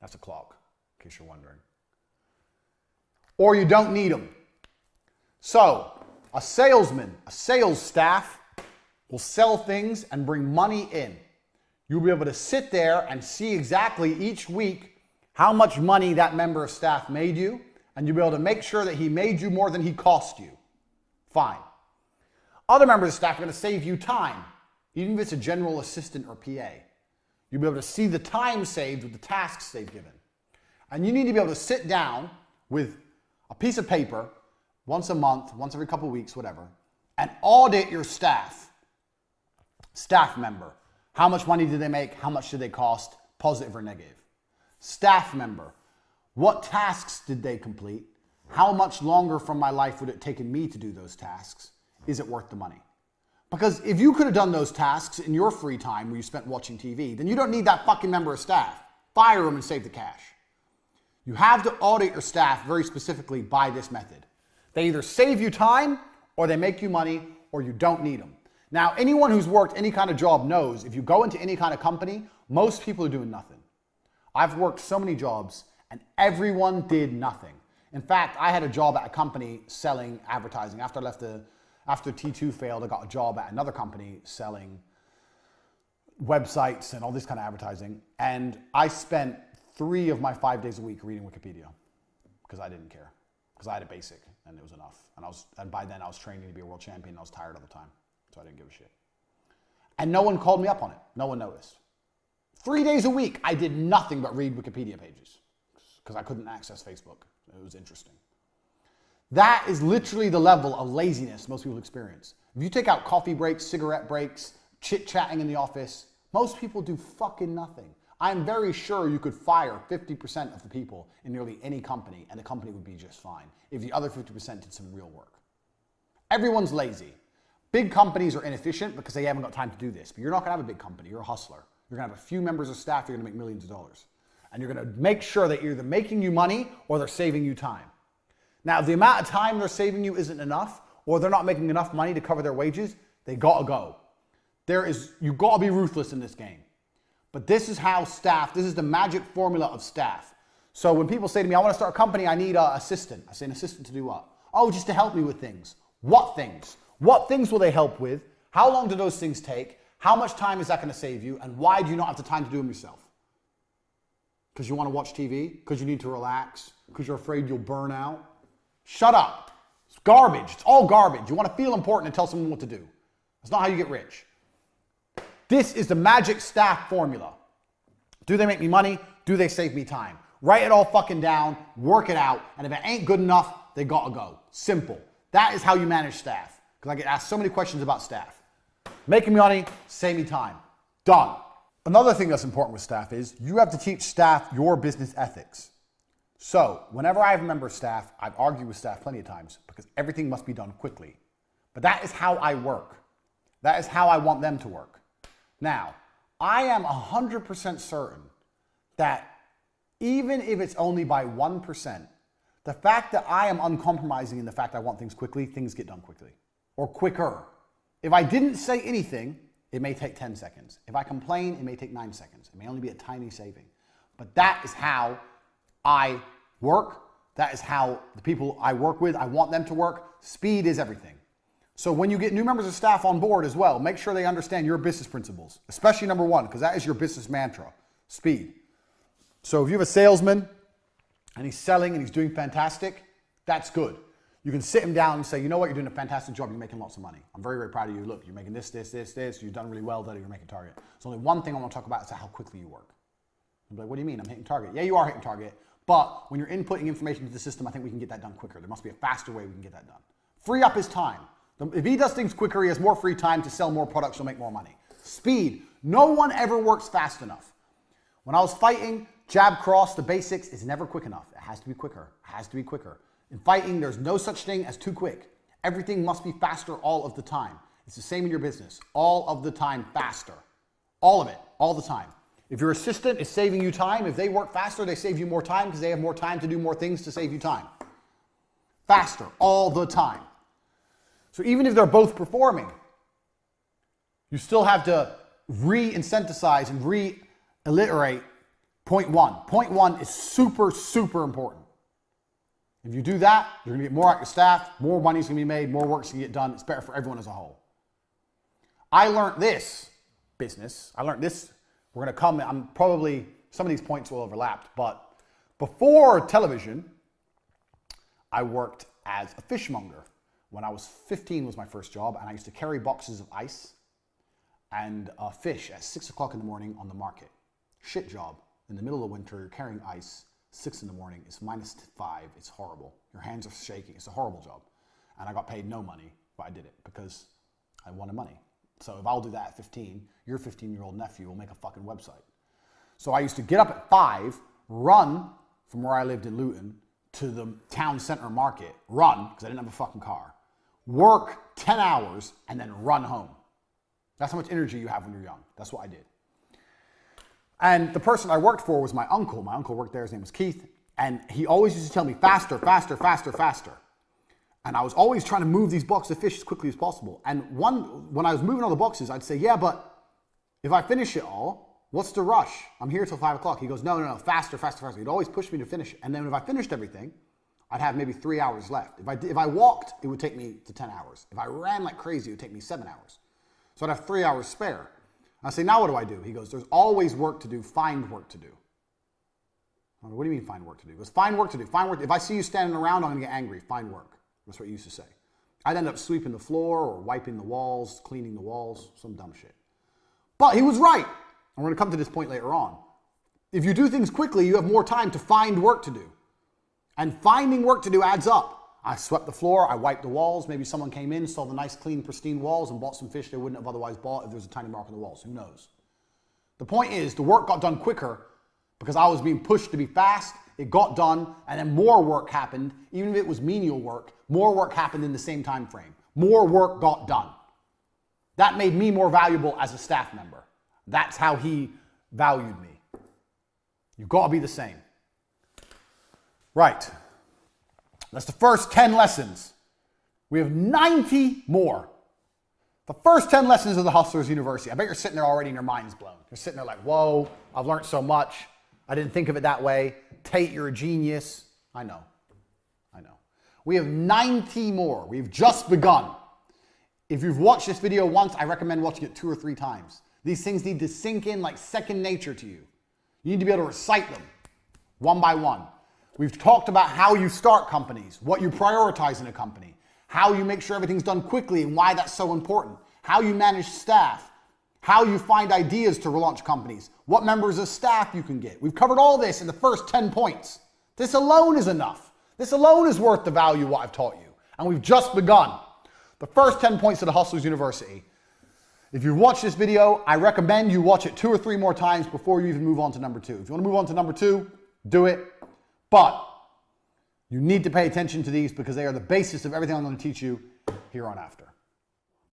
That's a clock, in case you're wondering. Or you don't need them. So, a salesman, a sales staff will sell things and bring money in. You'll be able to sit there and see exactly each week how much money that member of staff made you, and you'll be able to make sure that he made you more than he cost you. Fine. Other members of staff are going to save you time, even if it's a general assistant or PA. You'll be able to see the time saved with the tasks they've given. And you need to be able to sit down with a piece of paper once a month, once every couple of weeks, whatever, and audit your staff member. How much money did they make? How much did they cost? Positive or negative. Staff member. What tasks did they complete? How much longer from my life would it have taken me to do those tasks? Is it worth the money? Because if you could have done those tasks in your free time where you spent watching TV, then you don't need that fucking member of staff. Fire them and save the cash. You have to audit your staff very specifically by this method. They either save you time, or they make you money, or you don't need them. Now, anyone who's worked any kind of job knows if you go into any kind of company, most people are doing nothing. I've worked so many jobs, and everyone did nothing. In fact, I had a job at a company selling advertising. After T2 failed, I got a job at another company selling websites and all this kind of advertising. And I spent 3 of my 5 days a week reading Wikipedia because I didn't care. Because I had a basic and it was enough. And by then I was training to be a world champion and I was tired all the time. So I didn't give a shit. And no one called me up on it. No one noticed. 3 days a week, I did nothing but read Wikipedia pages because I couldn't access Facebook. It was interesting. That is literally the level of laziness most people experience. If you take out coffee breaks, cigarette breaks, chit-chatting in the office, most people do fucking nothing. I'm very sure you could fire 50% of the people in nearly any company and the company would be just fine if the other 50% did some real work. Everyone's lazy. Big companies are inefficient because they haven't got time to do this. But you're not going to have a big company. You're a hustler. You're going to have a few members of staff. You're going to make millions of dollars. And you're going to make sure that you're either making you money or they're saving you time. Now, if the amount of time they're saving you isn't enough, or they're not making enough money to cover their wages, they got to go. You've got to be ruthless in this game. But this is how staff, this is the magic formula of staff. So when people say to me, I want to start a company, I need an assistant. I say, an assistant to do what? Oh, just to help me with things. What things? What things will they help with? How long do those things take? How much time is that going to save you? And why do you not have the time to do them yourself? Because you want to watch TV? Because you need to relax? Because you're afraid you'll burn out? Shut up. It's garbage. It's all garbage. You want to feel important and tell someone what to do. That's not how you get rich. This is the magic staff formula. Do they make me money? Do they save me time? Write it all fucking down, work it out, and if it ain't good enough, they gotta go. Simple. That is how you manage staff. Because I get asked so many questions about staff. Making me money, save me time. Done. Another thing that's important with staff is you have to teach staff your business ethics. So, whenever I have a member of staff, I've argued with staff plenty of times because everything must be done quickly. But that is how I work. That is how I want them to work. Now, I am 100% certain that even if it's only by 1%, the fact that I am uncompromising in the fact I want things quickly, things get done quickly or quicker. If I didn't say anything, it may take 10 seconds. If I complain, it may take 9 seconds. It may only be a tiny saving. But that is how I work. That is how the people I work with, I want them to work. Speed is everything. So when you get new members of staff on board as well, make sure they understand your business principles, especially number 1, because that is your business mantra, speed. So if you have a salesman and he's selling and he's doing fantastic, that's good. You can sit him down and say, you know what, you're doing a fantastic job, you're making lots of money. I'm very, very proud of you. Look, you're making this, you've done really well, you're making target. There's only one thing I want to talk about, is how quickly you work. I'm like, what do you mean? I'm hitting target. Yeah, you are hitting target, but when you're inputting information into the system, I think we can get that done quicker. There must be a faster way we can get that done. Free up his time. If he does things quicker, he has more free time to sell more products, he'll make more money. Speed. No one ever works fast enough. When I was fighting, jab cross, the basics is never quick enough. It has to be quicker. It has to be quicker. In fighting, there's no such thing as too quick. Everything must be faster all of the time. It's the same in your business. All of the time, faster. All of it, all the time. If your assistant is saving you time, if they work faster, they save you more time because they have more time to do more things to save you time. Faster, all the time. So even if they're both performing, you still have to re-incentivize and re-alliterate Point one. Point one is super, super important. If you do that, you're going to get more out of your staff, more money's going to be made, more work's going to get done. It's better for everyone as a whole. I learned this business. I learned this. We're going to come, I'm probably, some of these points will overlap, but before television, I worked as a fishmonger. When I was 15 was my first job, and I used to carry boxes of ice and fish at 6 o'clock in the morning on the market. Shit job. In the middle of winter, you're carrying ice, 6 in the morning, it's -5, it's horrible. Your hands are shaking, it's a horrible job. And I got paid no money, but I did it because I wanted money. So if I'll do that at 15, your 15-year-old nephew will make a fucking website. So I used to get up at 5, run from where I lived in Luton to the town center market, run, because I didn't have a fucking car, work 10 hours, and then run home. That's how much energy you have when you're young. That's what I did. And the person I worked for was my uncle. My uncle worked there, his name was Keith, and he always used to tell me, faster, faster, faster, faster. And I was always trying to move these boxes of fish as quickly as possible. And when I was moving all the boxes, I'd say, yeah, but if I finish it all, what's the rush? I'm here till 5 o'clock. He goes, no, no, no, faster, faster, faster. He'd always push me to finish it. And then if I finished everything, I'd have maybe 3 hours left. If I walked, it would take me to 10 hours. If I ran like crazy, it would take me 7 hours. So I'd have 3 hours spare. I say, now what do? He goes, there's always work to do, find work to do. I go, what do you mean find work to do? He goes, find work to do, find work. If I see you standing around, I'm gonna get angry, find work. That's what he used to say. I'd end up sweeping the floor or wiping the walls, cleaning the walls, some dumb shit. But he was right. And we're going to come to this point later on. If you do things quickly, you have more time to find work to do. And finding work to do adds up. I swept the floor, I wiped the walls. Maybe someone came in, saw the nice, clean, pristine walls and bought some fish they wouldn't have otherwise bought if there was a tiny mark on the walls. Who knows? The point is, the work got done quicker because I was being pushed to be fast. It got done, and then more work happened. Even if it was menial work, more work happened in the same time frame. More work got done. That made me more valuable as a staff member. That's how he valued me. You've got to be the same. Right. That's the first 10 lessons. We have 90 more. The first 10 lessons of the Hustlers University. I bet you're sitting there already and your mind's blown. You're sitting there like, whoa, I've learned so much. I didn't think of it that way. Tate, you're a genius. I know. We have 90 more. We've just begun. If you've watched this video once, I recommend watching it 2 or 3 times. These things need to sink in like second nature to you. You need to be able to recite them one by one. We've talked about how you start companies, what you prioritize in a company, how you make sure everything's done quickly and why that's so important, how you manage staff, how you find ideas to launch companies, what members of staff you can get. We've covered all this in the first 10 points. This alone is enough. This alone is worth the value of what I've taught you. And we've just begun. The first 10 points of the Hustlers University. If you watch this video, I recommend you watch it 2 or 3 more times before you even move on to number 2. If you want to move on to number 2, do it. But you need to pay attention to these because they are the basis of everything I'm going to teach you here on after.